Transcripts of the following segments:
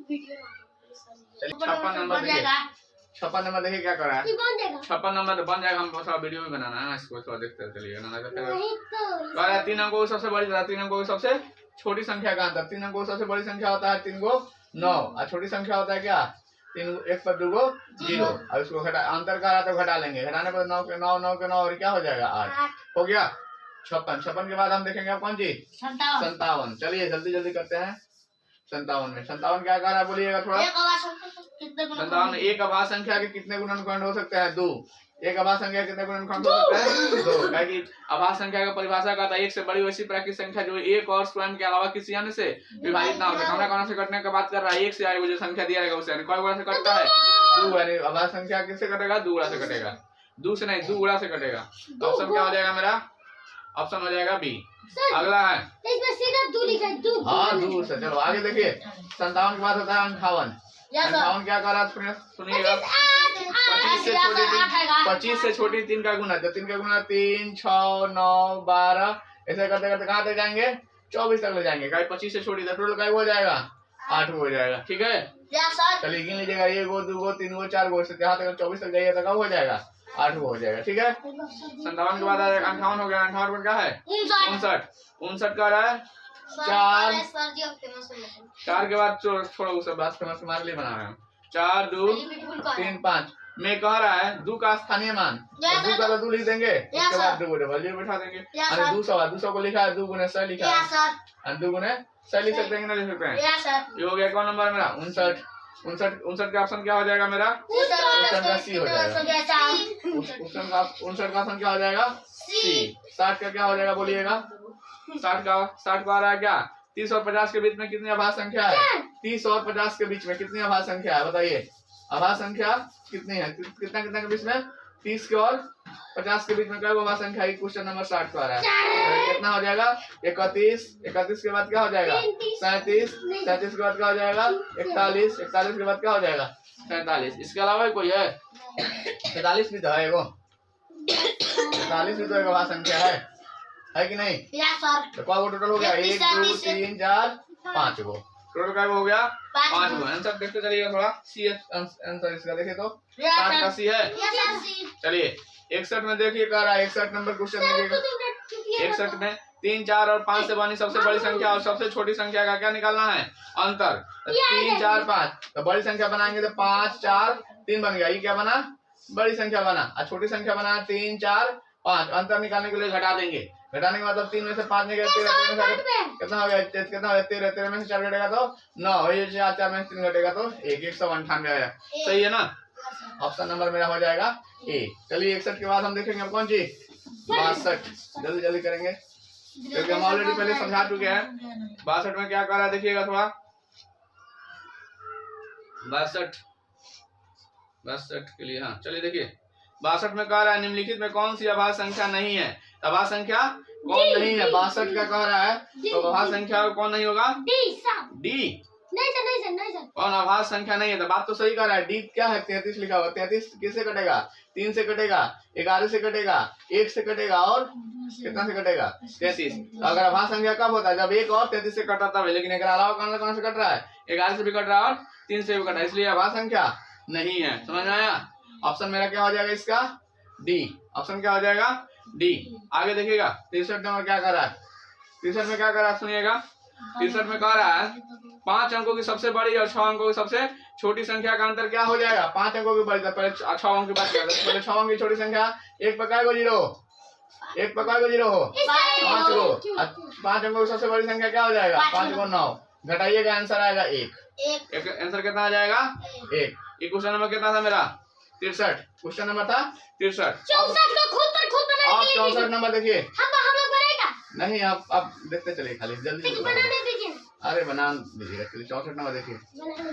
चलिए 56 नंबर देखिए, 56 नंबर देखिए क्या कर रहा है। 56 नंबर तो बन जाएगा, हमको थोड़ा वीडियो में बनाना है, इसको थोड़ा देखते चलिए ना। कह रहा है 3 अंकों की सबसे बड़ी 3 अंकों की सबसे छोटी संख्या का अंतर। 3 अंकों की सबसे बड़ी संख्या होता है 3 को 9 और छोटी संख्या होता है क्या 3 1 पर 2 को 0। अब इसको घटा अंतर कर रहा तो घटा लेंगे, घटाने पर 9 के 9 9 के 9 और क्या हो जाएगा 8 हो गया। 56 के बाद हम देखेंगे अब कौन सी 57। चलिए जल्दी जल्दी करते हैं। 57 में 57 क्या कह रहा है बोलिएगा थोड़ा। 57 एक अभाज्य संख्या के कितने गुणनखंड हो सकते हैं 2। एक अभाज्य संख्या के कितने गुणनखंड हो सकते हैं 2। क्या कि अभाज्य संख्या का परिभाषा कहता है एक से बड़ी वैसी प्राकृतिक संख्या जो एक और स्वयं के अलावा किसी अन्य से विभाजित ना हो। कौन कौन से कटने की बात कर रहा है, एक से आगे जो संख्या दिया जाएगा उससे कई गुणा से कटता है 2। यानी अभाज्य संख्या किससे कटेगा 2 गुणा से कटेगा, 2 से नहीं 2 गुणा से कटेगा। तो ऑप्शन क्या हो जाएगा मेरा, ऑप्शन हो जाएगा बी। अगला है हाँ 2 से। चलो आगे देखिए 57 के बाद होता है 58। 58 क्या कर रहा है सुनिएगा। 25 से छोटी 3 का गुना, जब 3 का गुना 3 6 9 12 ऐसे करते करते कहाँ तक जाएंगे 24 तक ले जाएंगे। 25 से छोटी टोटल क्या हो जाएगा 8 हो जाएगा। ठीक है चलिए गिन लीजिएगा 1 गो 2 गो 3 गो 4 गो से जहाँ तक 24 तक जाइए तो कब हो जाएगा 8 हो जाएगा। ठीक है 57 के बाद 58 हो गया। 58 क्या है 59 का रहा है 4 के बाद छोड़ो उसे बात फेमस तुम्हारे लिए बना रहे हैं। 4 2 3 5 में कह रहा है 2 का स्थानीय मान 2 का 2 लिख देंगे, उसके बाद 2 को डबल बैठा देंगे। 200 को लिखा है 2 गुने 6 लिखा है 2 गुने 6 लिख सकते हैं ना लिख सकते हैं। ये हो गया कौन नंबर मेरा 59। 59 का ऑप्शन क्या हो जाएगा मेरा 59 हो जाएगा। 59 का ऑप्शन क्या हो जाएगा सी। 60 का क्या हो जाएगा बोलिएगा। 60 का आ रहा है क्या 30 और 50 के बीच में कितनी अभाज्य संख्या है। 30 और 50 के बीच में कितनी अभाज्य संख्या है बताइए। अभाज्य संख्या कितनी है, कितना कितना के बीच में 30 के और 50 के बीच में क्या अभाज्य संख्या है। क्वेश्चन नंबर 60 का आ रहा है कितना हो जाएगा 31। 31 के बाद क्या हो जाएगा 37। 37 के बाद क्या हो जाएगा 41। 41 के बाद क्या हो जाएगा 47। इसके अलावा कोई है 43 भी तो है एगो 43 भी तो एक अभाज्य संख्या है कि नहीं। तो क्या वो टोटल हो गया 1 2 3 4 5 गो टोटल क्या हो गया 5 गो। आंसर देखते चलिएगा थोड़ा सी आंसर इसका देखे तो 60 का सी है। चलिए 61 में देखिए कह रहा है 61 नंबर क्वेश्चन में देखिए 61 में 3 4 और 5 से बनी सबसे बड़ी संख्या और सबसे छोटी संख्या का क्या निकालना है अंतर। 3 4 5 तो बड़ी संख्या बनाएंगे तो 5 4 3 बन गया। ये क्या बना बड़ी संख्या बना और छोटी संख्या बना 3 4 5। अंतर निकालने के लिए घटा देंगे, घटाने के बाद 3 में से 5 निकले 13 कितना हो गया 13 में से 4 घटेगा तो 9 हो 4 में से 3 घटेगा तो 198 आया। सही है ना। ऑप्शन नंबर मेरा हो जाएगा ए। चलिए 61 के बाद हम देखेंगे अब कौन सी 62। जल्दी जल्दी करेंगे क्योंकि हम ऑलरेडी पहले समझा चुके हैं। 62 में क्या कर रहा है देखिएगा थोड़ा 62 के लिए हाँ चलिए देखिए 62 में कह रहा है निम्नलिखित में कौन सी अभाज्य संख्या नहीं है। अभाज्य संख्या कौन नहीं है 62 का कह रहा है तो अभाज्य संख्या कौन नहीं होगा डी। कौन अभाज्य संख्या नहीं है तो बात तो सही कर रहा है। डी क्या है 33 लिखा हुआ। 33 किससे कटेगा 3 से कटेगा 11 से कटेगा 1 से कटेगा और कितना से कटेगा 33। तो अगर अभाज्य संख्या कब होता है जब 1 और 33 से कटा तब है, लेकिन अगर अलावा कौन से कट रहा है 11 से भी कट रहा है और 3 से भी कट रहा है, इसलिए अभाज्य संख्या नहीं है। समझ में आया। ऑप्शन मेरा क्या हो जाएगा इसका डी। ऑप्शन क्या हो जाएगा डी। आगे देखिएगा 63 नंबर क्या कर रहा है। 63 में क्या कर रहा है सुनिएगा। 63 में कह रहा है 5 अंकों की सबसे बड़ी और 6 अंकों की सबसे छोटी संख्या का अंतर क्या हो जाएगा। 5 अंकों की बड़ी पहले 6 अंक की बात करते हैं। पहले 6 अंक की छोटी संख्या 1 पर काय को 0 1 पर काय को 0 हो 5 गो। 5 अंकों की सबसे बड़ी संख्या क्या हो जाएगा 5 को 9 घटाइएगा आंसर आएगा 1। आंसर कितना आ जाएगा 1। ये क्वेश्चन नंबर कितना था मेरा 63। क्वेश्चन नंबर था 63। आप 64 नंबर देखिए नहीं आप देखते चलिए खाली जल्दी अरे बना दीजिएगा। चलिए 64 नंबर देखिए।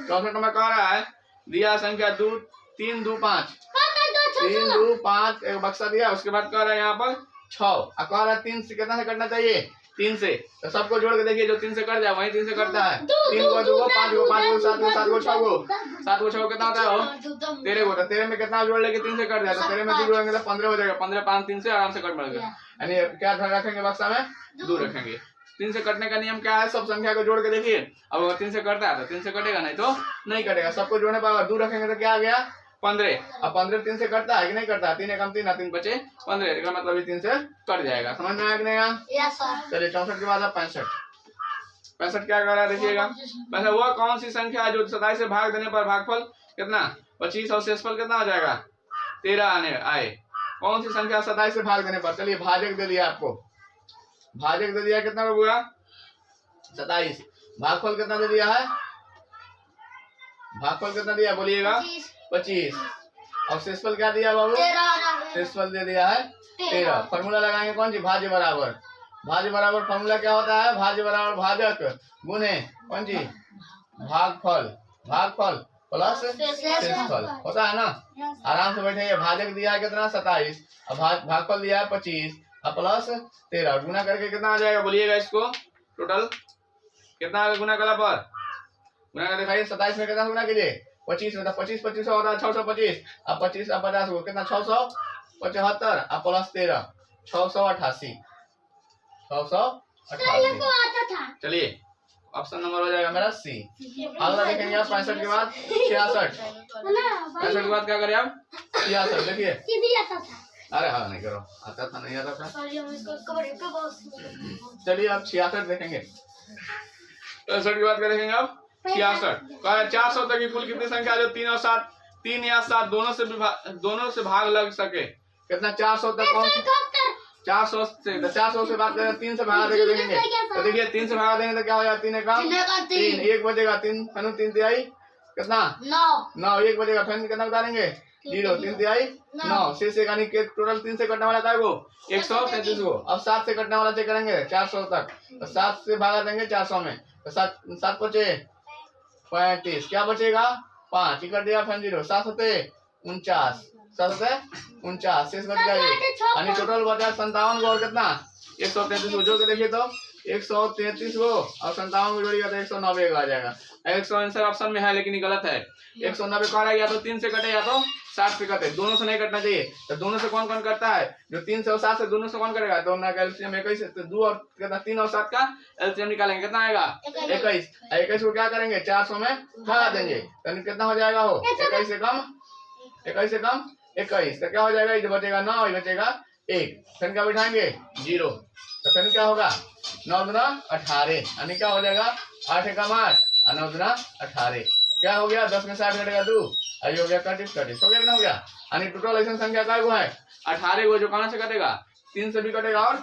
64 नंबर कह रहा है दिया संख्या 3 2 5 3 2 5 एक बक्सा दिया। उसके बाद कह रहा है यहाँ पर 6 और कह रहा है 3 से कितना से करना चाहिए 3 से। तो सबको जोड़ के देखिए जो 3 से कट जाए वही 3 से कटता है। 3 को 2 को 5 को 5 को 7 को 7 को 6 को 7 को 6 को कितना होता है 13 को। 13 में कितना जोड़ लेके 3 से कट जाए तो 13 में 2 जोड़ेंगे तो 15 हो जाएगा। 15 5 3 से आराम से कट पड़ेगा। यानी क्या ध्यान रखेंगे बक्सा में 2 रखेंगे। 3 से कटने का नियम क्या है, सब संख्या को जोड़ के देखिए। अब अगर 3 से कटता है तो 3 से कटेगा, नहीं तो नहीं कटेगा। सबको जोड़ने पर अगर 2 रखेंगे तो क्या आ गया 15। अब 15 3 से कटता है कि नहीं कटता, 3 एकम 3 3 बचे 15, इसका मतलब ये 3 से कट जाएगा। समझ में आया कि नहीं? चलिए 64 के बाद अब 65 क्या कर रहा है देखिएगा। वैसे वह कौन सी संख्या है जो 27 से भाग देने पर भागफल कितना 25 और शेषफल कितना हो जाएगा 13 आए। कौन सी संख्या 27 से भाग देने पर, चलिए भाजक दे दिया आपको, भाजक दे दिया कितना का पूरा 27, भागफल कितना दे दिया है, भागफल कितना दिया बोलिएगा 25, और शेषफल क्या दिया बाबू, शेषफल दे दिया है 13। फॉर्मूला लगाएंगे कौन सी, भाज्य बराबर, भाज्य बराबर फॉर्मूला क्या होता है, भाज्य बराबर भाजक गुने कौन सी भागफल, भागफल प्लस शेषफल होता है ना। आराम से बैठे, भाजक दिया है कितना 27, अब भागफल दिया है 25 और प्लस 13, गुना करके कितना आ जाएगा बोलिएगा इसको, टोटल कितना आ गया गुना कला पर, गुना कर दिखाइए। 27 में कितना गुना कीजिए 25 में, 25 25 होता है 625, अब 25 अब 50 को कितना 675 और प्लस 13 688, 688। चलिए ऑप्शन नंबर हो जाएगा मेरा सी। अगला देखेंगे आप 65 के बाद 66, 65 के बाद क्या करें आप 66 देखिए। अरे हाँ नहीं करो, आता था नहीं आता था। चलिए आप 66 देखेंगे। 65 के बाद क्या देखेंगे आप 66। 400 तक की कुल कितनी संख्या जो 3 और 7, 3 या 7 दोनों से भाग लग सके, कितना 400 तक कौन 400 से बात करें 3 से भागा देंगे तो देखिए 3 से भागा देंगे तो क्या हो जाएगा 3 एकम 3, 1 बजेगा 3 3 तिहाई कितना 9, 1 बजेगा फिर कितना उतारेंगे 0, 3 तिहाई 9, शेष यानी कि टोटल 3 से कटने वाला था वो 133 को। अब 7 से कटने वाला चेक करेंगे 400 तक, तो 7 से भागा देंगे 400 में तो 7 बचे 35, क्या बचेगा 5, कट दिया फिर 0, 7 होते 49, 49 शेष बच गया यानी टोटल बचा 57 को और कितना 133 को जोड़ के देखिए तो 133 को और 57 को जोड़िएगा तो 190 आ जाएगा। 100 आंसर ऑप्शन में है लेकिन गलत है। 190 कह रहा है या तो 3 से कटे या तो 7 से कटे, दोनों से नहीं कटना चाहिए। तो दोनों से कौन कौन करता है, जो 3 से और 7 से दोनों से कौन करेगा, दोनों का एलसीएम 21, तो 2 और कितना 3 और 7 का एलसीएम निकालेंगे कितना आएगा 21। 21 को क्या करेंगे 400 में भगा देंगे तो कितना हो जाएगा हो 21 से कम 21 तो क्या हो जाएगा, ये बचेगा 9, ये बचेगा 1, फिर क्या बिठाएंगे 0, तो फिर क्या होगा 9 दूना 18 यानी क्या हो जाएगा 8 एकम 8 और 9 दूना 18, क्या हो गया 10 में 60 घटेगा 2, आई हो गया 30 हो गया ना, हो गया यानी टोटल ऐसा संख्या काय को है 18 को, जो कहां से कटेगा 3 से भी कटेगा और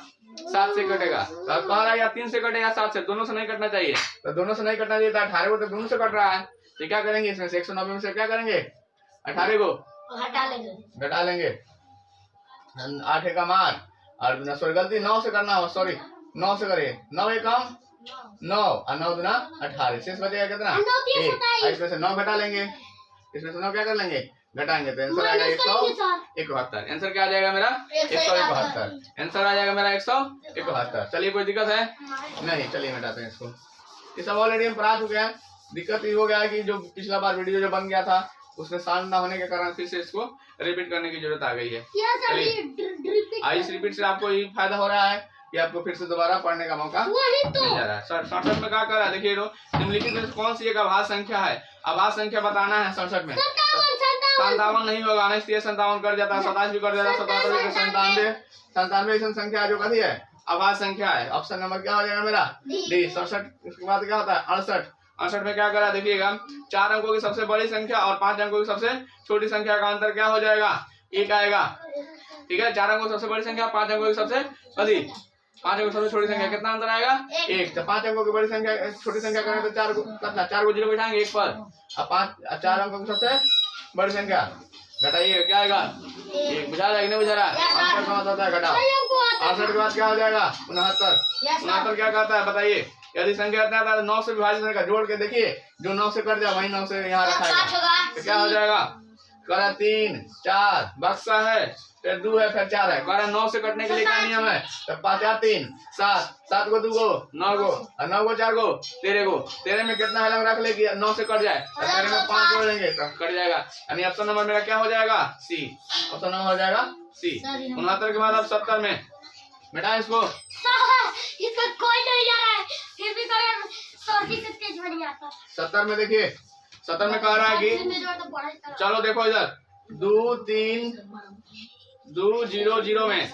7 से कटेगा। तो कह रहा है या 3 से कटे या 7 से, दोनों से नहीं कटना चाहिए, तो दोनों से नहीं कटना चाहिए तो 18 को तो दोनों से कट रहा है, तो क्या करेंगे इसमें से 190 में से क्या करेंगे 18 को घटा लेंगे 8 एकम 8 और सॉरी गलती 9 से करना हो, सॉरी 9 से करिए 9 एकम 9 और 9 दूना 18, शेष बचेगा कितना 1, इसमें से 9 घटा लेंगे, इसमें से 9 क्या कर लेंगे घटाएंगे तो आंसर आएगा 171। आंसर क्या आ जाएगा मेरा 171, आंसर आ जाएगा मेरा 171। चलिए कोई दिक्कत है नहीं, चलिए मिटाते हैं इसको, ये सब ऑलरेडी हम पढ़ा चुके हैं। दिक्कत ये हो गया है कि जो पिछला बार वीडियो जो बन गया था उसमें शांत ना होने के कारण फिर से इसको रिपीट करने की जरूरत आ गई है। चलिए इस रिपीट से आपको ये फायदा हो रहा है कि आपको फिर से दोबारा पढ़ने का मौका मिल जा रहा है। शॉर्टकट में क्या कर रहा है देखिए, निम्नलिखित में कौन सी एक आभास संख्या है, आभास संख्या बताना है। 67 में 57 नहीं होगा, 57 कर जाता है, 27 भी कर जाता है, 97 97 ऐसी संख्या जो कथी है आभास संख्या है। ऑप्शन नंबर क्या हो जाएगा मेरा डी। 67 के बाद क्या होता है 68। 68 में क्या करा देखिएगा, 4 अंकों की सबसे बड़ी संख्या और 5 अंकों की सबसे छोटी संख्या का अंतर क्या हो जाएगा 1 आएगा। ठीक है, 4 अंकों की सबसे बड़ी संख्या 5 अंकों की सबसे बड़ी 5 अंकों की सबसे छोटी संख्या कितना अंतर आएगा 1। तो 5 अंकों की बड़ी संख्या छोटी संख्या करें तो 4 को कितना 4 को 0 बिठाएंगे 1 पर, अब 4 अंकों की सबसे बड़ी संख्या घटाइए क्या आएगा 1। बुझा रहा है नहीं बुझा रहा, 68 का मतलब होता है घटाओ। 68 के बाद क्या हो जाएगा 69। 69 क्या कहता है बताइए, यदि संख्या इतना था 9 से विभाजित संख्या जोड़ के देखिए, जो 9 से कट जाए वही 9 से यहाँ रखाएगा तो क्या हो जाएगा करा 3 4 बक्सा है, फिर 2 है, फिर 4 है। करा 9 से कटने के लिए क्या नियम है, तो 5 4 3 7, 7 को 2 को 9 को और 9 को 4 को 13 को, 13 में कितना है रख ले 9 से कट जाए, 13 में 5 जोड़ लेंगे तो कट जाएगा, यानी ऑप्शन नंबर मेरा क्या हो जाएगा सी। ऑप्शन नंबर हो जाएगा सी। 69 के बाद अब 70 में बेटा इसको इसका कोई नहीं आ रहा है, फिर भी करें सॉरी से तेज बन जाता। 70 में देखिए, 70 में कह रहा है कि चलो देखो इधर 2 3 2 0 0 में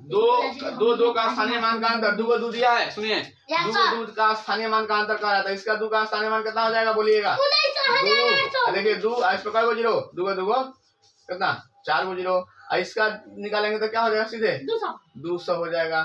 दो का स्थानीय मान का अंतर, 2 को 2 दिया है, सुनिए 2 को 2 का स्थानीय मान का अंतर कह रहा था, इसका 2 का स्थानीय मान कितना हो जाएगा बोलिएगा? 2 देखिए 2 इस पर को 0, 2 को 2 को कितना 4 को 0, इसका निकालेंगे तो क्या हो जाएगा? सीधे 200 हो जाएगा।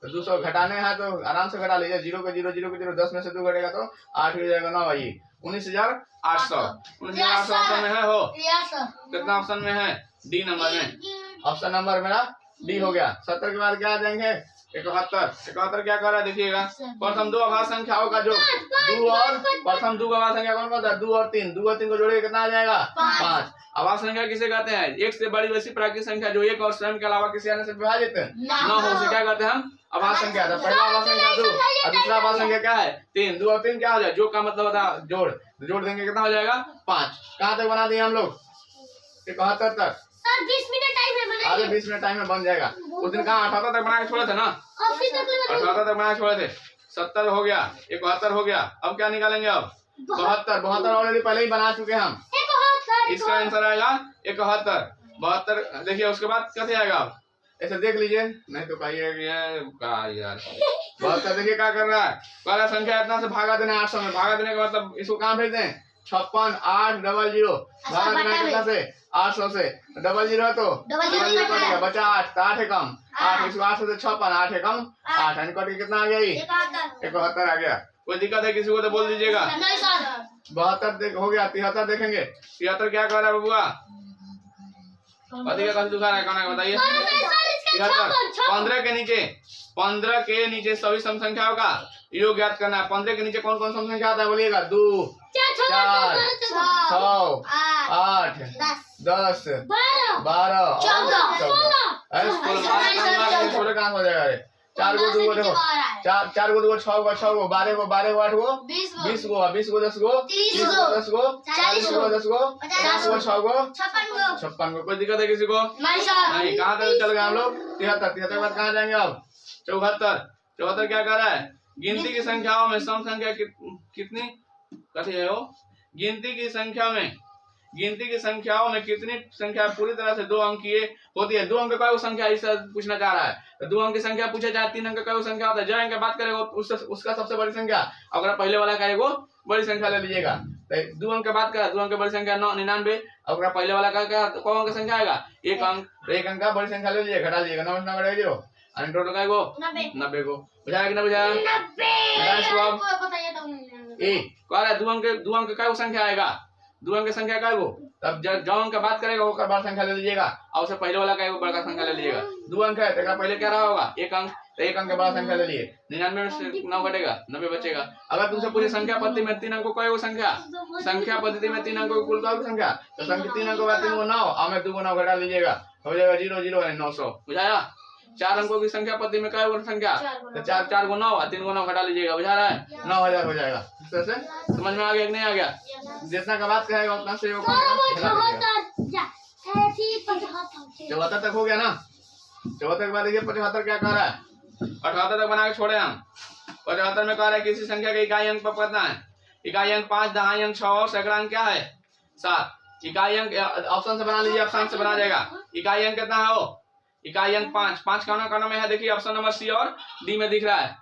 तो 200 घटाने हैं तो आराम से घटा लीजिए, 0 को 0 0 को 0, 10 में से 2 घटेगा तो 8 हो जाएगा, 9 भाई 19,800 ऑप्शन में है हो, कितना ऑप्शन में है? डी नंबर में, ऑप्शन नंबर मेरा डी हो गया। 70 के बाद क्या आ जाएंगे? 71 क्या कर रहा है देखिएगा, प्रथम 2 अभाज्य संख्याओं का जो 2 और प्रथम 2 अभाज्य संख्या कौन कौन था? 2 और 3, 2 और 3 को जोड़ेगा कितना आ जाएगा? 5। अभाज्य संख्या किसे कहते हैं? एक से बड़ी वैसी प्राकृतिक संख्या जो एक और स्वयं के अलावा किसी अन्य से विभाजित न हो, उसे क्या कहते हैं हम? अभाज्य संख्या। तो पहला अभाज्य संख्या 2 और दूसरा अभाज्य संख्या क्या है? 3। 2 और 3 क्या हो जाए? जो का मतलब होता है जोड़ देंगे कितना हो जाएगा? 5। कहाँ तक बना दिए हम लोग? 71 तक। सर 20 मिनट टाइम है बनाइए। आगे 20 मिनट टाइम में बन जाएगा। उस दिन कहाँ 78 तक बना के छोड़े थे ना? 78 तक बना के छोड़े थे। 70 हो गया, 71 हो गया। अब क्या निकालेंगे? अब 72 ऑलरेडी पहले ही बना चुके हैं हम। इसका आंसर आएगा 71। 72 देखिए, उसके बाद कैसे आएगा? अब ऐसे देख लीजिए, नहीं तो कहिए यार 72 देखिए क्या कर रहा है, पहला संख्या इतना से भागा देना 800 में, भागा देने का मतलब इसको कहाँ भेज दें? 56 8 00 भागा देना कितना से? 800 से। 00 है तो कट गया, बचा 8, 8 है कम 8, इसको 800 से 56, 8 है कम 8, यानी कट के कितना आ गया? 71 आ गया। कोई दिक्कत है किसी को तो बोल दीजिएगा। 72 हो गया। 73 देखेंगे, 73 क्या कर रहा है बबुआ? पति का कभी दुखा रहा है, कौन है बताइए? 15 के नीचे सभी सम संख्याओं का योग ज्ञात करना है। 15 के नीचे कौन कौन सम संख्या आता है बोलिएगा? 2 4 6 8 10 12 14 कहाँ हो जाएगा? 4 को 2 को देखो, 4 को 2 को 6 को 6 को 12 को 12 को 8 को 20 को 20 को 10 को 30 को 10 को 40 को 10 को 50 को 6 को 56 को। कोई दिक्कत है किसी को? नहीं। कहाँ तक चल गए हम लोग? 73 के बाद कहाँ जाएंगे? अब 74 क्या कर रहा है? गिनती की संख्याओं में सम संख्या कितनी कथी है वो? गिनती की संख्याओं में कितनी संख्या पूरी तरह से 2 अंकीय होती है? 2 अंक का संख्या इसे पूछना चाह रहा है। तो 2 अंक की संख्या पूछे चाहे 3 अंक का संख्या होता है। जो अंक बात करेगा उसका सबसे बड़ी संख्या, अगर पहले वाला का एगो बड़ी संख्या ले लीजिएगा। तो 2 अंक बात करें, 2 अंक बड़ी संख्या 99, अगर पहले वाला का क्या कौन अंक संख्या आएगा? 1 अंक, तो 1 अंक का बड़ी संख्या ले लीजिए, घटा लीजिएगा 9 घटाएगा 0 और टोटल का एगो 90 को। बुझाया कि ना बुझाया? कह रहा है 2 अंक का संख्या आएगा, 2 अंक संख्या का वो, तब जो अंक बात करेगा वो बड़ा संख्या ले लीजिएगा और उससे पहले वाला का वो बड़ा संख्या ले लीजिएगा। 2 अंक है तो पहले क्या रहा होगा? 1 अंक, तो 1 अंक बड़ा संख्या ले लिए, 99 में से 9 घटेगा 90 बचेगा। अगर तुमसे पूरी संख्या पद्धति में 3 अंकों का संख्या पद्धति में 3 अंकों कुल का संख्या, तो संख्या 3 अंकों का 3 को 9 और में 2 को 9 घटा लीजिएगा, हो जाएगा 0 0 है 900। बुझाया? 4 अंकों की संख्या पद्धति में क्या संख्या? तो 4 को 9 और 3 को 9 घटा लीजिएगा, बुझा रहा है? 9000 हो जाएगा। इस तरह से समझ में आ गया कि नहीं आ गया? जितना का बात करेगा उतना से 74 तक हो गया ना। 74 के बाद देखिए 75 क्या कह रहा है? 78 तक बना के छोड़े हम। 75 में कह रहा है किसी संख्या के इकाई अंक पर पता है। इकाई अंक 5, दहाई अंक 6 और सैकड़ा अंक क्या है? 7। इकाई अंक ऑप्शन से बना लीजिए, ऑप्शन से बना जाएगा। इकाई अंक कितना है वो? इकाई अंक 5 कौन में है? देखिए ऑप्शन नंबर सी और डी में दिख रहा है।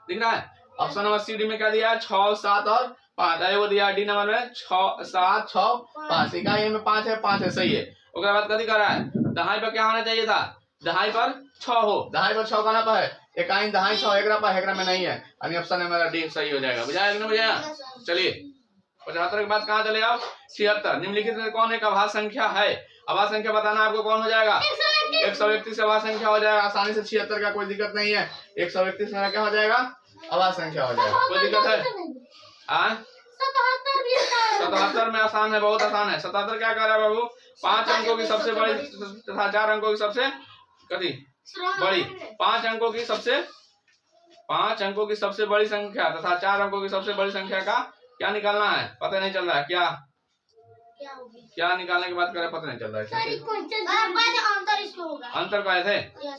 ऑप्शन नंबर सी डी में क्या दिया है? 6 7 और 5, वो दिया डी नंबर में 6 7 6 5। इकाई में 5 है, सही है। उसके बाद कथी कर रहा है? दहाई पर क्या होना चाहिए था? दहाई पर 6 हो, दहाई पर 6 कहना पर है। इकाई दहाई 6 एकरा में नहीं है, यानी ऑप्शन है मेरा डी सही हो जाएगा। बुझाया कि नहीं बुझाया? चलिए 75 के बाद कहाँ चले आओ? 76। निम्नलिखित में कौन एक अभाज्य संख्या है? अभाज्य संख्या बताना आपको कौन हो जाएगा? 131 अभाज्य संख्या हो जाएगा आसानी से। 76 का कोई दिक्कत नहीं है। 131 मेरा क्या हो जाएगा? अभाज्य संख्या हो जाएगा। कोई दिक्कत है? 77 में आसान है, बहुत आसान है। 77 क्या कर रहा है बाबू? 5 अंकों की सबसे बड़ी तथा 4 अंकों की सबसे कथी बड़ी, 5 अंकों की सबसे बड़ी संख्या तथा 4 अंकों की सबसे बड़ी संख्या का क्या निकालना है? पता नहीं चल रहा है क्या? क्या होगी? क्या निकालने की बात कर रहे पता नहीं चल रहा है। अंतर इसको होगा। अंतर का है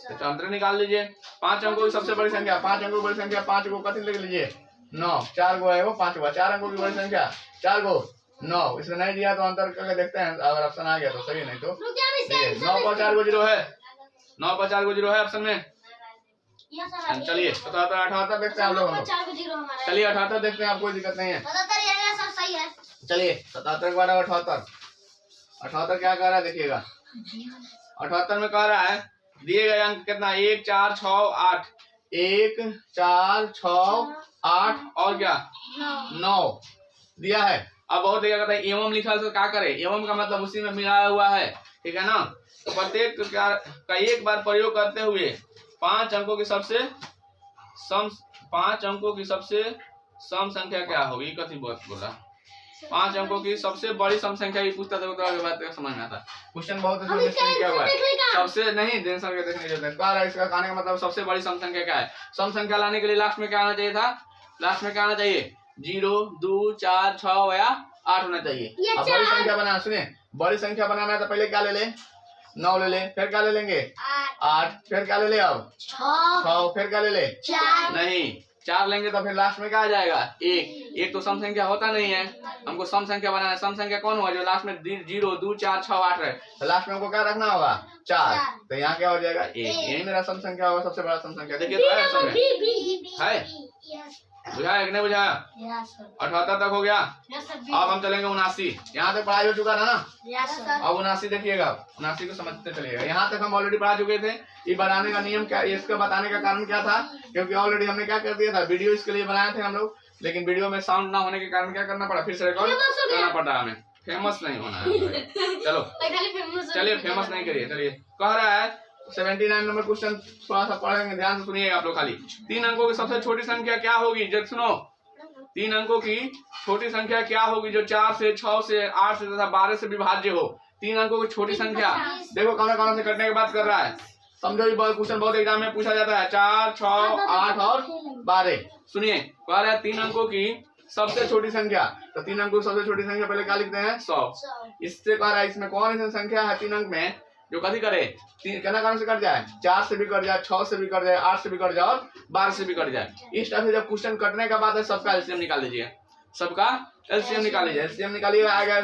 तो अंतर निकाल लीजिए। 5 अंकों की सबसे बड़ी संख्या, 5 अंकों की बड़ी संख्या, 5 को कथी लिख लीजिए 9, 4 गो है वो 5 हुआ। 4 अंकों की बड़ी संख्या 4 गो 9, इसमें नहीं दिया तो अंतर करके देखते हैं, अगर ऑप्शन आ गया तो सही, नहीं तो 9 पर 4 गो 0 है, 9 पर 4 गो 0 है ऑप्शन में। चलिए 77 78 देखते हैं आप लोग। चलिए 78 देखते हैं, आप कोई दिक्कत नहीं है। सही है। चलिए 77 के बाद 78, 78 क्या कह रहा है देखिएगा। 78 में कह रहा है दिए गए अंक कितना 1 4 6 8, 1 4 6 8 और क्या 9 दिया है। अब बहुत जगह कहता है एवं लिखा है तो क्या करे, एवं का मतलब उसी में मिलाया हुआ है, ठीक है ना। तो प्रत्येक का एक बार प्रयोग करते हुए 5 अंकों की सबसे सम संख्या क्या होगी, कथी बोला 5 अंकों की सबसे बड़ी सम संख्या की पूछता था तो बात समझ में आता। क्वेश्चन बहुत क्या हुआ है, सबसे नहीं टेंशन के देखने की जरूरत है। इसका कहने का मतलब सबसे बड़ी सम संख्या क्या है। सम संख्या लाने के लिए लास्ट में क्या आना चाहिए था, लास्ट में क्या आना चाहिए 0 2 4 6 या 8 होना चाहिए। अब बड़ी संख्या बनाना, सुनिए बड़ी संख्या बनाना है तो पहले क्या ले ले 9 ले ले, फिर क्या ले लेंगे 8, फिर क्या ले ले अब 6, फिर क्या ले ले नहीं 4 लेंगे तो फिर लास्ट में क्या आ जाएगा 1 तो सम संख्या होता नहीं है, हमको सम संख्या बनाना है। सम संख्या कौन हुआ जो लास्ट में 0 2 4 6 8 है, तो लास्ट में हमको क्या रखना होगा 4, तो यहाँ क्या हो जाएगा 1, यही मेरा सम संख्या होगा, सबसे बड़ा सम संख्या। देखिए तो है बुझाया कि नहीं बुझाया। 78 तक हो गया। अब हम चलेंगे 79, यहाँ तक पढ़ाई हो चुका था ना। अब 79 देखिएगा, 79 को समझते चलिएगा। यहाँ तक हम ऑलरेडी पढ़ा चुके थे। ये बनाने का नियम क्या, इसका बताने का कारण क्या था, क्योंकि ऑलरेडी हमने क्या कर दिया था, वीडियो इसके लिए बनाए थे हम लोग, लेकिन वीडियो में साउंड ना होने के कारण क्या करना पड़ा, फिर से रिकॉर्ड करना पड़ा हमें। फेमस नहीं होना है, चलो चलिए फेमस नहीं करिए। चलिए कह रहा है 79 नंबर क्वेश्चन थोड़ा सा पढ़ेंगे, ध्यान से सुनिएगा आप लोग खाली। 3 अंकों की सबसे छोटी संख्या क्या होगी, जब सुनो 3 अंकों की छोटी संख्या क्या होगी जो 4 से 6 से 8 से तथा 12 से विभाज्य हो। 3 अंकों की छोटी संख्या देखो कौन से कटने की बात कर रहा है, समझो ये क्वेश्चन बहुत एग्जाम में पूछा जाता है। 4 6 8 और 12। सुनिए कह रहा है 3 अंकों की सबसे छोटी संख्या, तो 3 अंकों की सबसे छोटी संख्या पहले क्या लिखते हैं 100। इससे कह रहा है इसमें कौन सी संख्या है 3 अंक में जो कथी करे कहना कारण से कट जाए, 4 से भी कट जाए, 6 से भी कट जाए, 8 से भी कट जाए और 12 से भी कट जाए। इस टाइप से जब क्वेश्चन कटने का बाद है सबका एलसीएम निकाल लीजिए, सबका एलसीएम निकाल लीजिए। एलसीएम निकालिएगा आएगा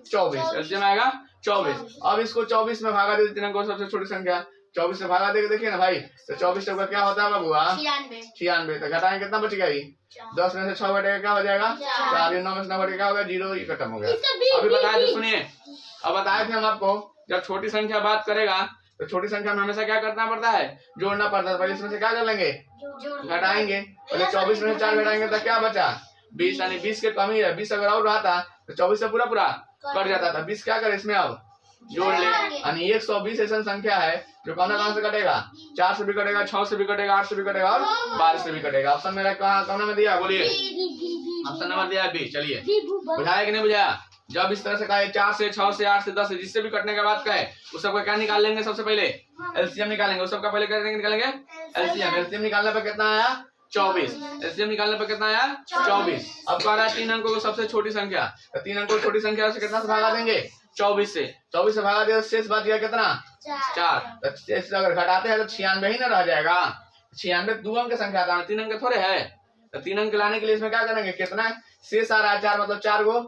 24, एलसीएम आएगा 24। अब इसको 24 में भागा दीजिए 3 अंकों सबसे छोटी संख्या, 24 से भागा देके देखिए ना भाई, तो 24 का क्या होता है बाबू 96। तो घटाएंगे कितना बच गया 10 में से 6 घटेगा क्या हो जाएगा 4, 9 में से 9 घटेगा क्या हो गया 0, ये खत्म हो गया। अभी बताए थे सुनिए, अब बताए थे हम आपको जब छोटी संख्या बात करेगा तो छोटी संख्या में हमेशा क्या करना पड़ता है जोड़ना पड़ता है। पहले इसमें से क्या कर लेंगे घटाएंगे, पहले 24 में से 4 घटाएंगे तो क्या बचा 20, यानी 20 के कमी है। 20 अगर और रहा था तो 24 से पूरा कट जाता था। 20 क्या करे इसमें अब जोड़ ले, यानी 120 ऐसा संख्या है जो कौन से कटेगा 4 से भी कटेगा, 6 से भी कटेगा, 8 से भी कटेगा और 12 से भी कटेगा। ऑप्शन मेरा कौन में दिया बोलिए, ऑप्शन नंबर दिया बी। चलिए बुझाया कि नहीं बुझाया। जब इस तरह से कहे 4 से 6 से 8 से 10 से जिससे भी कटने के बाद कहे उस सबका क्या निकाल लेंगे, सबसे पहले एलसीएम निकालेंगे। उस सबका पहले क्या निकालेंगे एलसीएम। एलसीएम निकालने पर कितना आया 24, एलसीएम निकालने पर कितना आया 24। अब कह रहा है 3 अंकों की सबसे छोटी संख्या, तो 3 अंकों की छोटी संख्या से कितना से भागा देंगे 24 से। 24 से भागा दिया शेष बच गया कितना 4। शेष अगर घटाते हैं तो 96 ही ना रह जाएगा। 96 2 अंक की संख्या था, 3 अंक थोड़े है। तो 3 अंक लाने के लिए इसमें क्या करेंगे, कितना शेष आ रहा है 4, मतलब 4 गो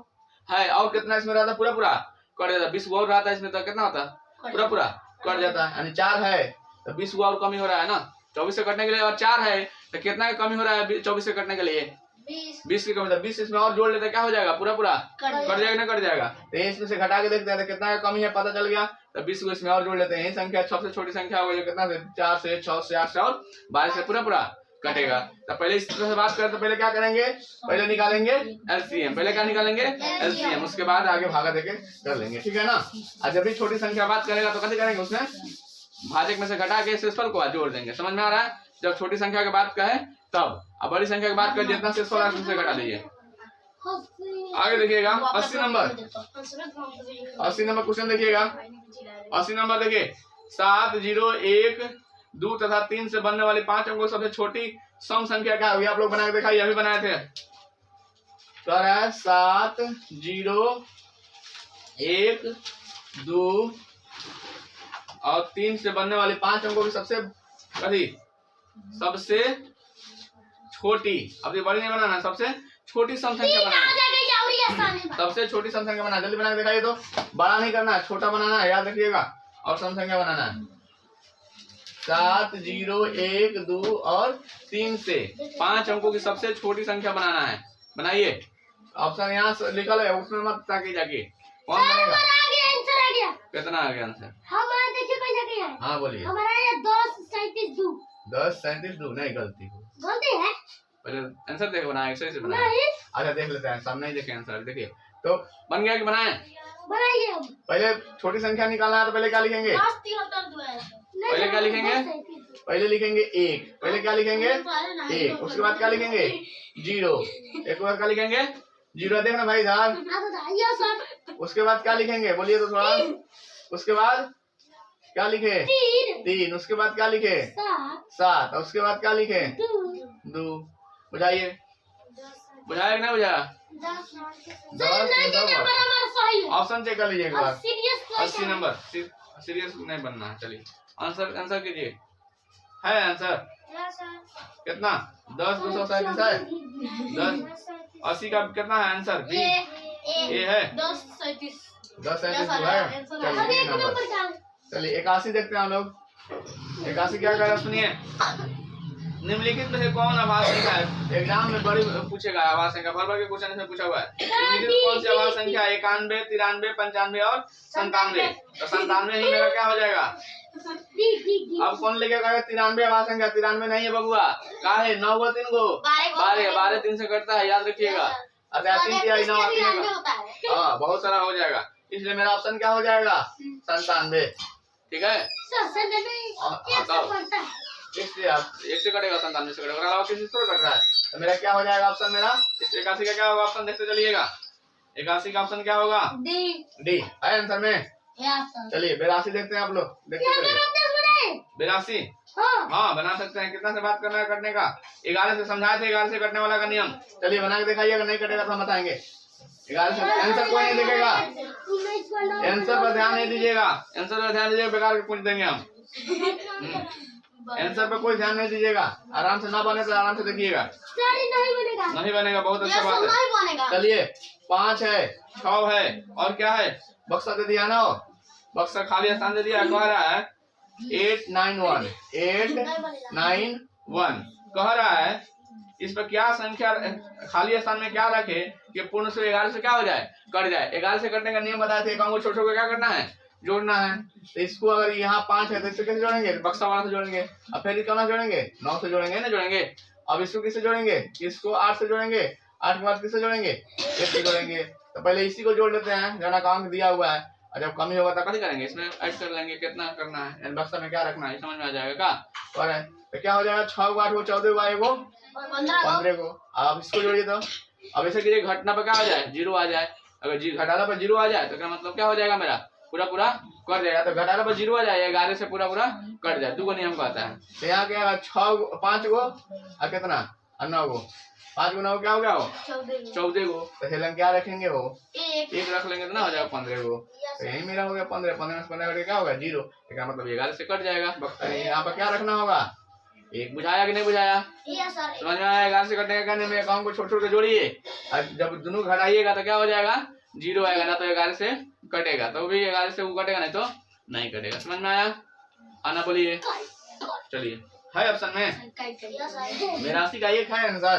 है, और कितना इसमें रहता पूरा कट जाता। 20 गो और रहता है इसमें तो कितना होता पूरा कट जाता है, यानी 4 है तो 20 गो और कमी हो रहा है ना 24 से कटने के लिए, और 4 है तो कितना कमी हो रहा है 24 से कटने के लिए 20 की कमी। 20 इसमें और जोड़ लेते क्या हो जाएगा पूरा कट जाएगा ना कट जाएगा। तो इसमें से घटा के देखते हैं तो कितना कमी है पता चल गया, तो 20 को इसमें और जोड़ लेते हैं। यही संख्या सबसे छोटी संख्या होगी जो कितना से 4 से 6 से 8 से और 12 से पूरा कटेगा। तो पहले इस तरह से बात करें तो पहले क्या करेंगे, पहले निकालेंगे एलसीएम। पहले क्या निकालेंगे एलसीएम, उसके बाद आगे भागा देके कर लेंगे, ठीक है ना। और जब भी छोटी संख्या बात करेगा तो कैसे करेंगे, उसमें भाजक में से घटा के शेषफल को जोड़ देंगे। समझ में आ रहा है। जब छोटी संख्या की बात कहे तब, अब बड़ी संख्या की बात करें जितना शेषफल है उससे घटा दीजिए। आगे देखिएगा 80 नंबर क्वेश्चन देखिएगा। 80 नंबर देखिए 7 0 1 2 तथा 3 से बनने वाली 5 अंकों सबसे छोटी सम संख्या क्या होगी। आप लोग बना के दिखाइए, अभी बनाए थे। तो 7 0 1, 2 और 3 से बनने वाली 5 अंकों की सबसे छोटी, अब ये बड़ी नहीं बनाना, सबसे छोटी सम संख्या बनाना, सबसे छोटी सम संख्या बनाना। जल्दी बना के दिखाइए। तो बड़ा नहीं करना है, छोटा बनाना है, याद रखिएगा। और सम संख्या बनाना है 7, 0, 1, 2 और 3 से 5 अंकों की सबसे छोटी संख्या बनाना है। बनाइए। ऑप्शन यहाँ लिखल है, उसमें मत ताकि जाके कौन बनेगा। कितना आ गया आंसर? हाँ बोलिए। हमारा 10, 37, 2। 10, 37, 2 नहीं, गलती है। पहले आंसर देखो, बनाए ऐसे से बनाए। नहीं। अच्छा देख लेते हैं, सामने ही देखे आंसर। देखिए तो बन गया कि बनाए? बनाइए। पहले छोटी संख्या निकालना है तो पहले क्या लिखेंगे? पहले क्या लिखेंगे? पहले लिखेंगे 1। पहले क्या लिखेंगे? 1। उसके बाद क्या लिखेंगे? 0। एक बार क्या लिखेंगे? 0। देखना भाई इधर। उसके बाद क्या लिखेंगे? बोलिए तो थोड़ा। उसके बाद क्या लिखे? 3। उसके बाद क्या लिखे? 7। उसके बाद क्या लिखे? 2। बुझाइए। बुझाया कि नहीं बुझाया? 10 ऑप्शन चेक कर लीजिए एक बार। 80 नंबर। सीरियस नहीं बनना है। चलिए आंसर कीजिए। है आंसर कितना? 10, 237 है। 10, 80 का कितना है आंसर? बी ए है। 10, 37 है। चलिए नंबर। चलिए 81 देखते हैं हम लोग। 81 क्या कह रहा है सुनिए। निम्नलिखित में से कौन आवाज संख्या है? एग्जाम में बड़ी पूछेगा आवाज संख्या, भर भर के क्वेश्चन इसमें पूछा हुआ है। निम्नलिखित में कौन सी आवाज संख्या 91, 93, 95 और 97? तो 97 ही मेरा क्या हो जाएगा? अब कौन लेके कहेगा 93 आवाज संख्या? 93 नहीं है बबुआ। क्या है? 9 को 3 को 12 3 से कटता है, याद रखिएगा। अगर 3 किया 9 आती है। हाँ बहुत सारा हो जाएगा, इसलिए मेरा ऑप्शन क्या हो जाएगा? 97। ठीक है। इससे आप 1 से कटेगा, 97 से कटेगा, अलावा किसी से कट रहा है तो मेरा क्या हो जाएगा ऑप्शन? मेरा इस 81 का क्या होगा ऑप्शन? देखते चलिएगा। 81 का ऑप्शन क्या होगा? डी है आंसर में। चलिए 82 देखते हैं आप लोग। देखते चलिए 82। हाँ बना सकते हैं। कितना से बात करना है कटने का? 11 से समझाए थे, 11 से कटने वाला का नियम। चलिए बना के दिखाइएगा, नहीं कटेगा तो हम बताएंगे। 11 से आंसर कोई नहीं देखेगा, आंसर पर ध्यान नहीं दीजिएगा। आंसर पर ध्यान दीजिएगा, बेकार के पूछ देंगे हम। आंसर पर कोई ध्यान नहीं दीजिएगा। आराम से ना बने तो आराम से देखिएगा। नहीं बनेगा, बहुत अच्छा बात है। चलिए 5 है, 6 है और क्या है? बक्सा दे दिया ना, बक्सा खाली स्थान दे दिया। कह रहा है 891 891 कह रहा है इस पर क्या संख्या खाली स्थान में क्या रखे कि पूर्ण से 11 से क्या हो जाए? कट जाए। 11 से कटने का नियम बताए थे। छोटे छोटे को क्या करना है? जोड़ना है। तो इसको अगर यहाँ 5 है तो इससे कैसे जोड़ेंगे? बक्सा वाला से जोड़ेंगे। अब फिर कौन जोड़ेंगे? 9 से जोड़ेंगे ना, जोड़ेंगे। अब इसको किससे जोड़ेंगे? इसको 8 से जोड़ेंगे। 8 के बाद किससे जोड़ेंगे? 1 से जोड़ेंगे। तो पहले इसी को जोड़ लेते हैं, जना का अंक दिया हुआ है। और जब कमी होगा तो कभी करेंगे, इसमें ऐड कर लेंगे कितना करना है, बक्सा में क्या रखना है, समझ में आ जाएगा क्या? और तो क्या हो जाएगा? 6 को 8 को 14 को 1 को 15 को। अब इसको जोड़िए तो अब ऐसे कीजिए, घटना पर क्या हो जाए? 0 आ जाए। अगर घटाना पर 0 आ जाए तो क्या मतलब क्या हो जाएगा? मेरा पूरा कट जाएगा। तो घटाना पर 0 आ जाए, 11 से पूरा कट जाए। 2 को नियम कहता है। तो यहाँ क्या 6 5 को और कितना 9 को 5 को 9 क्या हो गया? 14 को। तो हेलन क्या रखेंगे? वो 1 रख लेंगे तो ना हो जाएगा 15 को। तो यही मेरा हो गया 15। 15 से 15 क्या होगा? 0। इसका मतलब 11 से कट जाएगा। यहाँ पर क्या रखना होगा? 1। बुझाया कि नहीं बुझाया? समझ में आया? 11 से कटने का में अकाउंट को छोटे छोटे जोड़िए। जब दोनों घटाइएगा तो क्या हो जाएगा? 0 आएगा ना, तो 11 से कटेगा। तो भी 11 से वो कटेगा, नहीं तो नहीं कटेगा। समझ में आया? आना बोलिए। चलिए है ऑप्शन में 82 का 1 है आंसर।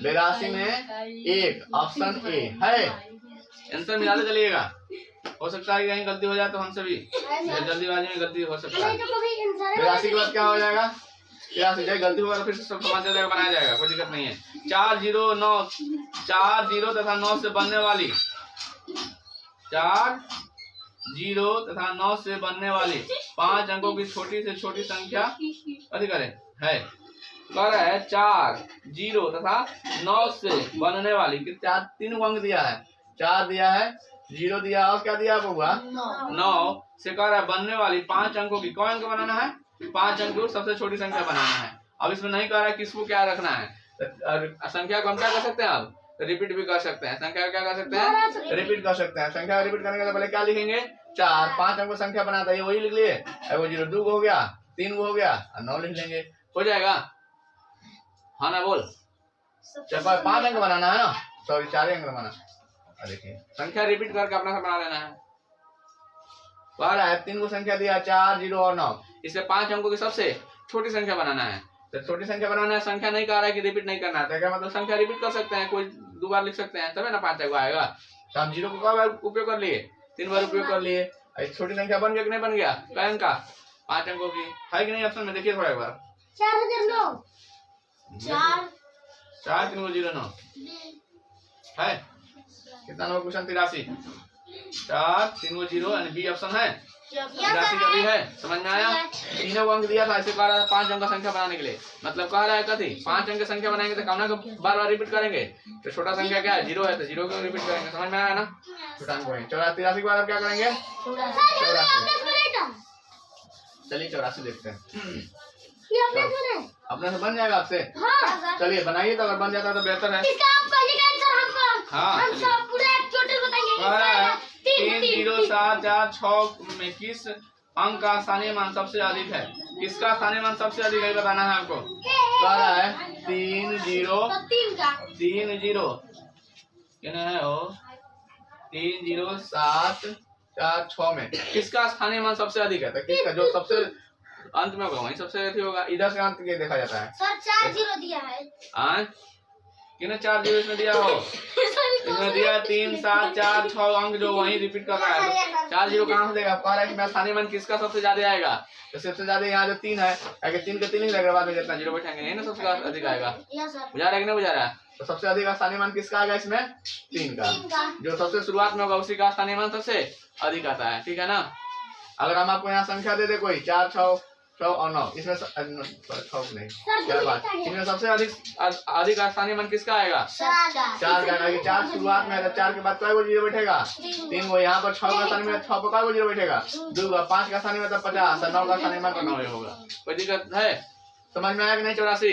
82 में 1 ऑप्शन ए है आंसर। मिलाते चलिएगा। हो सकता है कहीं गलती हो जाए तो हमसे भी जल्दीबाजी में गलती हो सकता है। 82 के बाद क्या हो जाएगा? 83 जाए गलती होगा तो फिर सब समाज जाएगा, बनाया जाएगा, कोई दिक्कत नहीं है। 4 0 तथा 9 से बनने वाली 4 0 तथा 9 से बनने वाली 5 अंकों की छोटी से छोटी संख्या अधिक है। कह रहा है 4 0 तथा 9 से बनने वाली कितना? 3 अंक दिया है, 4 दिया है, 0 दिया और क्या दिया होगा? 9 से कह रहा है बनने वाली 5 अंकों की कौन अंक बनाना है? 5 अंकों सबसे छोटी संख्या बनाना है। अब इसमें नहीं कह रहा है किसको क्या रखना है। संख्या को हम क्या कर सकते हैं? अब रिपीट भी कर सकते हैं। संख्या क्या कर सकते हैं? रिपीट कर सकते हैं। संख्या रिपीट करने के लिए पहले क्या लिखेंगे? 4 5 अंक संख्या बनाता है वही लिख लिए। वो 0 2 हो गया, 3 हो गया और 9 लिख लेंगे, हो जाएगा। हाँ ना बोल। 5 अंक बनाना है ना, सॉरी 4 अंक बनाना। देखिए संख्या रिपीट करके अपना बना लेना है। कह रहा है 3 को संख्या दिया 4 0 और 9, इससे 5 अंकों की सबसे छोटी संख्या बनाना है। तो छोटी संख्या बनाना है, संख्या नहीं कह रहा है कि रिपीट नहीं करना है। क्या मतलब संख्या रिपीट कर सकते हैं, कोई 2 बार लिख सकते हैं, तभी ना 5 अंक आएगा। तो हम 0 को कई बार उपयोग कर लिए? 3 बार उपयोग कर लिए। छोटी संख्या बन गया कि नहीं बन गया? कई अंक का? 5 अंकों की है कि नहीं? ऑप्शन में देखिए थोड़ा एक बार। 4009 4 4 3 0 9 है कितना नंबर क्वेश्चन? 83। 4 3 0 यानी बी ऑप्शन है। 83 का भी है। समझ में आया? तीनों को अंक दिया था, ऐसे कह रहा है 5 अंक का संख्या बनाने के लिए। मतलब कह रहा है कथी 5 अंक की संख्या बनाएंगे तो कामना को बार बार रिपीट करेंगे। तो छोटा संख्या क्या है? 0 है, तो 0 को रिपीट करेंगे। समझ में आया ना? छोटा अंक है 83 के बाद अब क्या करेंगे? 84। चलिए 84 देखते हैं। अपने से बन जाएगा आपसे? हाँ। चलिए बनाइए, तो अगर बन जाता है तो बेहतर है। इसका आप पहले का आंसर हमको हम सब पूरा टोटल बताएंगे। 3 0 7 4 6 में किस अंक का स्थानीय मान सबसे अधिक है? किसका स्थानीय मान सबसे अधिक है बताना है आपको। कह रहा है 3 0 3 0 क्या है वो 3 0 7 4 6 में किसका स्थानीय मान सबसे अधिक है? तो किसका जो सबसे अंत में होगा वही सबसे अधिक होगा। इधर से अंत के देखा जाता है। सर 4 0 दिया है। कितने 4 0 इसमें दिया हो? इसमें दिया 3 7 4 6 अंक जो वही रिपीट कर रहा है। 4 0 कहाँ से देगा? कह रहा है कि स्थानीय मान किसका सबसे ज्यादा आएगा? तो सबसे ज्यादा यहाँ जो 3 है, अगर 3 के 3 ही लगेगा, बाद में जितना 0 बैठेंगे यही ना सबसे अधिक आएगा। बुझा रहा है कि नहीं बुझा रहा है? तो सबसे अधिक स्थानीय मान किसका आएगा इसमें? 3 का। जो सबसे शुरुआत में होगा उसी का स्थानीय मान सबसे अधिक आता है। ठीक है ना? अगर हम आपको यहाँ संख्या दे दे कोई 4 6 और 9, इसमें 6 नहीं 4 5, इसमें सबसे अधिक स्थानीय मान किसका आएगा? 4 का। 4 शुरुआत में है, 4 के बाद कई गो 0 बैठेगा? 3 गो। यहाँ पर 6 का स्थानीय में 6 पर कई गो 0 बैठेगा? 2 का। 5 का स्थानीय में 50 और 9 का स्थानीय मान 9 होगा। कोई दिक्कत है? समझ में आया कि नहीं? 84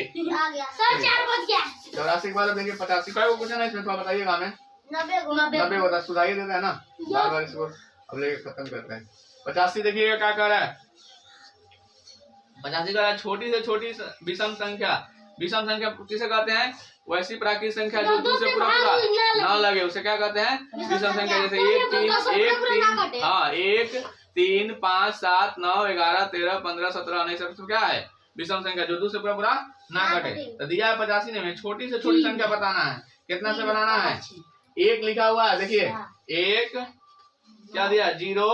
84 के बाद देखिए 85 कई गो क्वेश्चन है इसमें, थोड़ा बताइएगा हमें। 90 होता सुधाइए देते हैं ना, बार बार इसको अब लेके खत्म करते हैं। 85 देखिएगा क्या कर रहा है। 85 का छोटी से छोटी विषम संख्या। विषम संख्या किसे कहते हैं? वैसी प्राकृतिक संख्या जो 2 से पूरा ना लगे उसे क्या कहते हैं? विषम संख्या। जैसे 1 3 5 7 9 11 13 15 17 19 सब क्या है? विषम संख्या जो 2 से पूरा ना कटे। तो दिया है 85 ने, छोटी से छोटी संख्या बताना है। कितना से बनाना है? 1 लिखा हुआ है, देखिए 1 क्या दिया? 0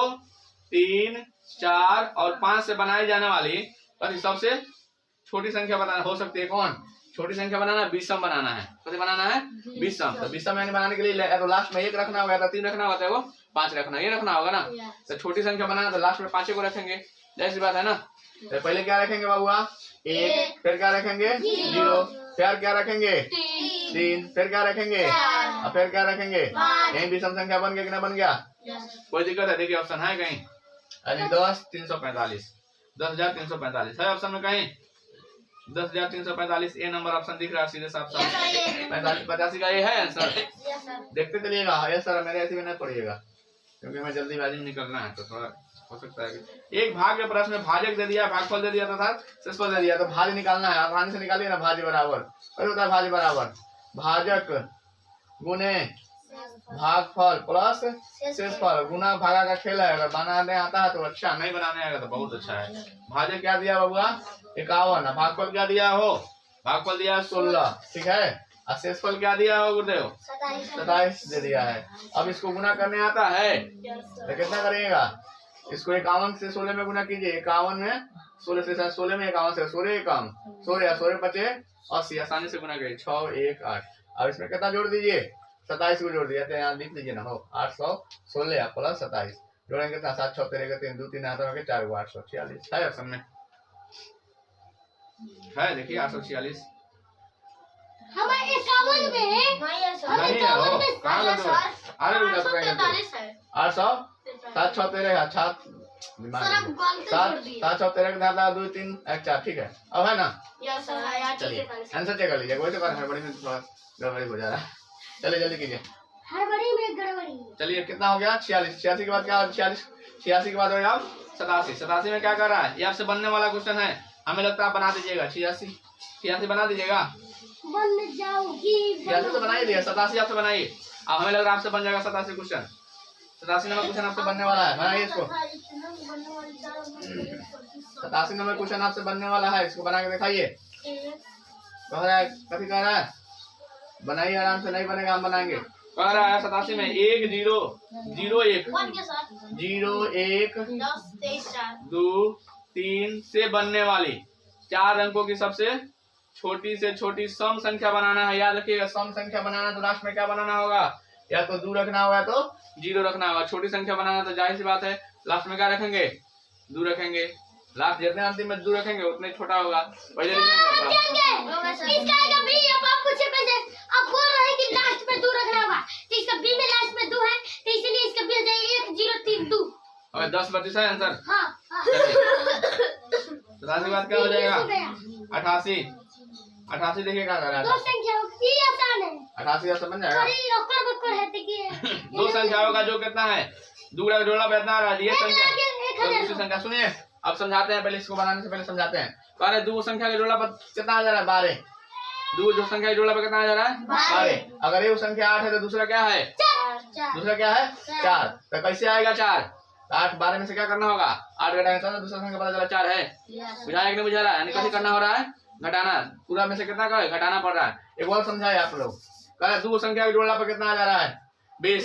3 4 और 5 से बनाई जाने वाली सबसे छोटी संख्या बनाना हो सकती है। कौन छोटी संख्या बनाना? विषम बनाना है। कैसे बनाना है? विषम। तो विषम यानी बनाने के लिए तो लास्ट में 1 रखना होगा, तो 3 रखना होता है, वो 5 रखना, ये रखना होगा ना। तो छोटी संख्या बनाना तो लास्ट में 5 को रखेंगे, जैसी बात है ना। तो पहले क्या रखेंगे बाबुआ? 1, फिर क्या रखेंगे? 0, फिर क्या रखेंगे? 3, फिर क्या रखेंगे? और फिर क्या रखेंगे? यही विषम संख्या बन गया कि ना बन गया? कोई दिक्कत है? देखिए ऑप्शन है कहीं? 10 345 10,345 है ऑप्शन में कहीं? 10,345 ए नंबर ऑप्शन दिख रहा है सीधे साफ साफ। 85 का ये है आंसर। देखते चलिएगा। यस सर, मेरे ऐसे में नहीं पढ़िएगा क्योंकि मैं जल्दीबाजी में निकलना है, तो थोड़ा हो सकता है कि एक भाग के प्रश्न में भाजक दे दिया, भागफल दे दिया तथा शेषफल दे दिया, तो भाज्य निकालना है। आसानी से निकालिए ना। भाज्य बराबर क्या होता है? भाज्य बराबर भाजक गुने भागफल प्लस शेषफल। गुना भागा का खेल है, अगर बनाने आता है तो अच्छा, नहीं बनाने आएगा तो बहुत अच्छा है। भाजक क्या दिया बाबुआ? 51। भागफल क्या दिया हो? भागफल दिया 16, ठीक है। और शेषफल क्या दिया हो गुरुदेव? 27 दे दिया है। अब इसको गुना करने आता है तो कितना करिएगा? इसको 51 से 16 में गुना कीजिए। 51 में 16 से 16 में 51 से 16 कम 16 16 बचे 80, आसानी से गुना करिए। 6 1 8। अब इसमें कितना जोड़ दीजिए? 27 को जोड़ दिया, तो यहाँ लिख लीजिए ना हो 816 प्लस 27 जोड़ेंगे तो 7 6 13 3 2 3 हाथों में 4 846 है ऑप्शन में है। देखिए 846 हमारे 51 में नहीं है हो कहाँ लगे? अरे रुक जाओ, 800 7 6 13 अच्छा दिमाग 7 6 13 का 2 3 1 4, ठीक है। अब है ना? चलिए आंसर चेक कर लीजिए। वैसे कर बड़ी में थोड़ा गड़बड़ी हो जा रहा है। चलिए जल्दी कीजिए। हड़बड़ी में गड़बड़ी। चलिए कितना हो गया 46। 86 के बाद क्या 46 86 के बाद हो गया 87। 87 में क्या कर रहा है? ये आपसे बनने वाला क्वेश्चन है, हमें लगता है बना दीजिएगा। 86 बना दीजिएगा। बन जाओगी 86 तो बना ही दिया, 87 आपसे बनाइए। अब हमें लग रहा है आपसे बन जाएगा 87 क्वेश्चन। 87 नंबर क्वेश्चन आपसे बनने वाला है, बनाइए इसको। 87 नंबर क्वेश्चन आपसे बनने वाला है, इसको बना के दिखाइए। कह रहा है कभी कह रहा है बनाइए आराम से, नहीं बनेगा हम बनाएंगे। कह रहा है 87 में 1 0 0 1 0 1 2 3 से बनने वाली 4 अंकों की सबसे छोटी से छोटी सम संख्या बनाना है। याद रखिएगा, सम संख्या बनाना तो लास्ट में क्या बनाना होगा? या तो 2 रखना होगा तो 0 रखना होगा। छोटी संख्या बनाना तो जाहिर सी बात है लास्ट में क्या रखेंगे? 2 रखेंगे। लास्ट जितने अंतिम में 2 रखेंगे उतने छोटा होगा। पहले इसका आएगा बी। अब आप पूछे पहले, आप बोल रहे हैं कि लास्ट में 2 रखना होगा, तो इसका बी में लास्ट में 2 है, तो इसलिए इसका बी हो जाएगा 1 0 3 2। और 10 32 है आंसर। हां 87 बाद क्या हो जाएगा? 88 88 देखिए क्या कर रहा है। दो संख्याओं की आसान है। 88 का बन जाएगा। अरे ओकर बकर है देखिए। दो संख्याओं का जो कितना है? दूसरा का जोड़ा कितना आ रहा है? ये संख्या तो दूसरी संख्या सुनिए, अब समझाते हैं। पहले इसको बनाने से पहले समझाते हैं। कह रहे दो संख्या के जोड़ा पर कितना आ जा रहा है? 12। दो जो संख्या के जोड़ा पर कितना आ जा रहा है? 12। अगर ये संख्या 8 है तो दूसरा क्या है? 4। दूसरा क्या है? 4। तो कैसे आएगा 4? 8 12 में से क्या करना होगा? 8 घटाएंगे तो दूसरा संख्या पता चला 4 है। बुझाया कि नहीं बुझा रहा है? यानी कैसे करना हो रहा है? घटाना। पूरा में से कितना का घटाना पड़ रहा है। एक और समझाए आप लोग। कह दो संख्या के जोड़ा पर कितना आ जा रहा है? 20।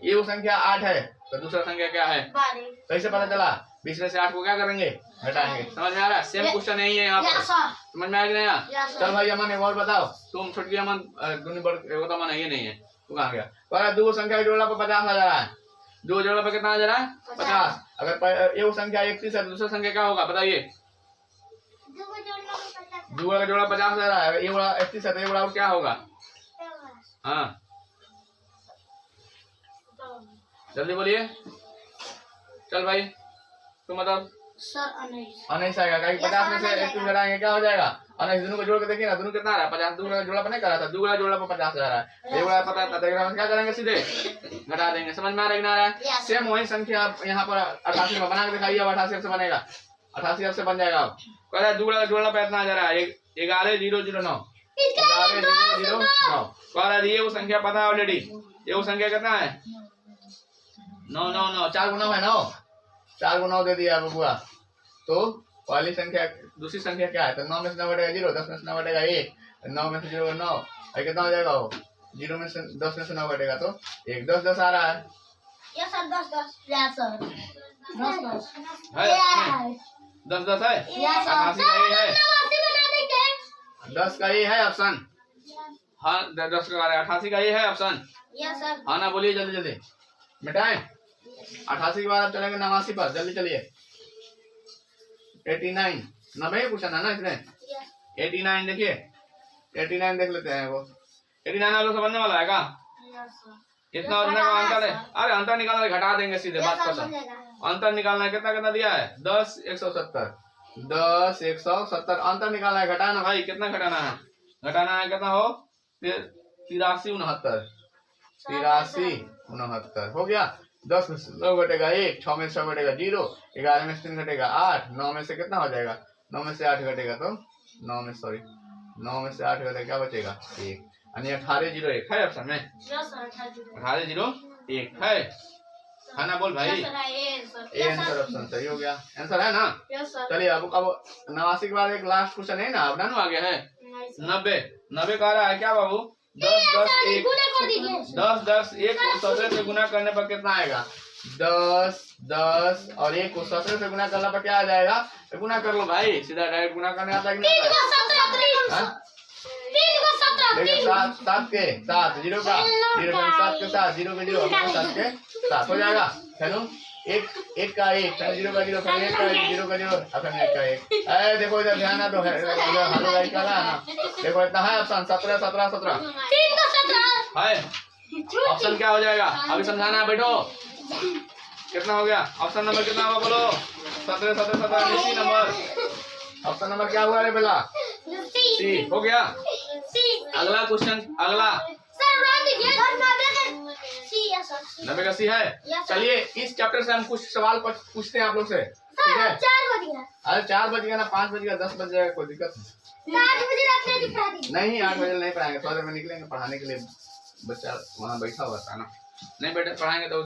ये वो संख्या 8 है तो दूसरा संख्या क्या है? 12। कैसे पता चला? 20 में से 8 को क्या करेंगे? घटाएंगे। समझ में आ रहा है? सेम क्वेश्चन यही है यहाँ पर। समझ में आ गया? चल भाई अमन एक और बताओ। तुम छोटकी अमन वो तो अमन ये नहीं है, तू कहाँ गया? दो संख्या के जोड़ा पर 50 आ जा रहा है। दो जोड़ा पर कितना आ जा रहा है? 50। अगर ये संख्या 31 है दूसरा संख्या क्या होगा बताइए? दो का जोड़ा 50 आ रहा है, ये बड़ा 31 है तो ये बड़ा क्या होगा? हाँ जल्दी बोलिए। चल भाई तुम मतलब सर 19 आएगा। 50 में से 31 घटाएंगे क्या हो जाएगा? 19। दोनों को जोड़ के देखिए ना, दोनों कितना आ रहा है? 50। दो का जोड़ा पर नहीं करा था, दो का जोड़ा पर 50 आ रहा है। ये बड़ा पता था तो क्या करेंगे? सीधे घटा देंगे। समझ में आ रहा है? सेम वही संख्या आप यहाँ पर 88 में बना के दिखाइए। अब 88 से बनेगा, 88 से बन जाएगा। अब कह रहा है दो का जोड़ा पर इतना आ जा रहा है 11 0 0 9 11 0 0 9। कह रहा है ये वो संख्या पता है ऑलरेडी। ये वो संख्या कितना है? 9 9 9। 4 गुना है 9, 4 को 9 दे दिया बबुआ। तो पहली संख्या दूसरी संख्या क्या है? तो 9 में से 9 घटेगा 0, 10 में से 9 घटेगा 1, 9 में से 0 9, कितना हो जाएगा वो? 0 में से 10 में से 9 घटेगा तो 1 10 10 आ रहा है। यस सर 10 10 यस सर 10 10 है 10 10 है। 88 का ये है, 10 का ये है ऑप्शन। हाँ 10 का 88 का ये है ऑप्शन। Yes sir. हाँ ना बोलिए जल्दी जल्दी मिटाएं। 88 के बाद आप चलेंगे 89 पर। जल्दी चलिए। 89 90 क्वेश्चन है ना इसमें। 89 देखिए, 89 देख लेते हैं। वो 89 वालों से बनने वाला है क्या? इतना उतना का अंतर है। अरे अंतर निकालना है, घटा देंगे सीधे बात खत्म। अंतर निकालना है, कितना कितना दिया है? 10 170 10 170 अंतर निकालना है। घटाना भाई कितना घटाना है? घटाना है कितना हो? 83 69 83 69 हो गया। 10 में से 9 घटेगा 1, 6 में से 6 घटेगा 0, 11 में से 3 घटेगा 8, 9 में से कितना हो जाएगा? 9 में से 8 घटेगा तो 9 में से 8 घटेगा क्या बचेगा? 1। यानी 18 0 1 है ऑप्शन में। 18 0 1 है ना? बोल भाई ए आंसर ऑप्शन सही हो गया। आंसर है ना? चलिए अब 89 के बाद एक लास्ट क्वेश्चन है ना। अब नानू आ गया है 90 90 कह रहा है क्या बाबू? 10 10 1 10 10 1 को 17 से गुना करने पर कितना आएगा? 10 10 और 1 को 17 से गुना करने पर क्या आ जाएगा? तो गुना कर लो भाई, सीधा डायरेक्ट गुना करने आता है कि नहीं? 7 7 के 7 0 का 7 के 7 0 के 0 7 के 7 हो जाएगा। चलो 1 का 1 0 का 0 फिर 1 का 1 0 का 0 फिर 1 का 1। अरे देखो इधर ध्यान है तो हेलो गाइस कर रहा है ना। देखो इतना है ऑप्शन 17 17 17 3 का 17 है। ऑप्शन क्या हो जाएगा? अभी समझाना है, बैठो। कितना हो गया? ऑप्शन नंबर कितना होगा बोलो? 17 17 17 इसी नंबर। ऑप्शन नंबर क्या हुआ रे बेला? सी हो गया। अगला क्वेश्चन, अगला सर दीजिए। नब्बे का सी है। चलिए इस चैप्टर से हम कुछ सवाल पूछते हैं आप लोग से, ठीक है? 4 बज गया। अरे 4 बज गया ना, 5 बज गया, 10 बज जाएगा, कोई दिक्कत नहीं। 8 बजे रात में पढ़ा दीजिए। नहीं 8 बजे नहीं पढ़ाएंगे, थोड़ा देर में निकलेंगे पढ़ाने के लिए, बच्चा वहाँ बैठा हुआ था ना, नहीं बैठे पढ़ाएंगे तो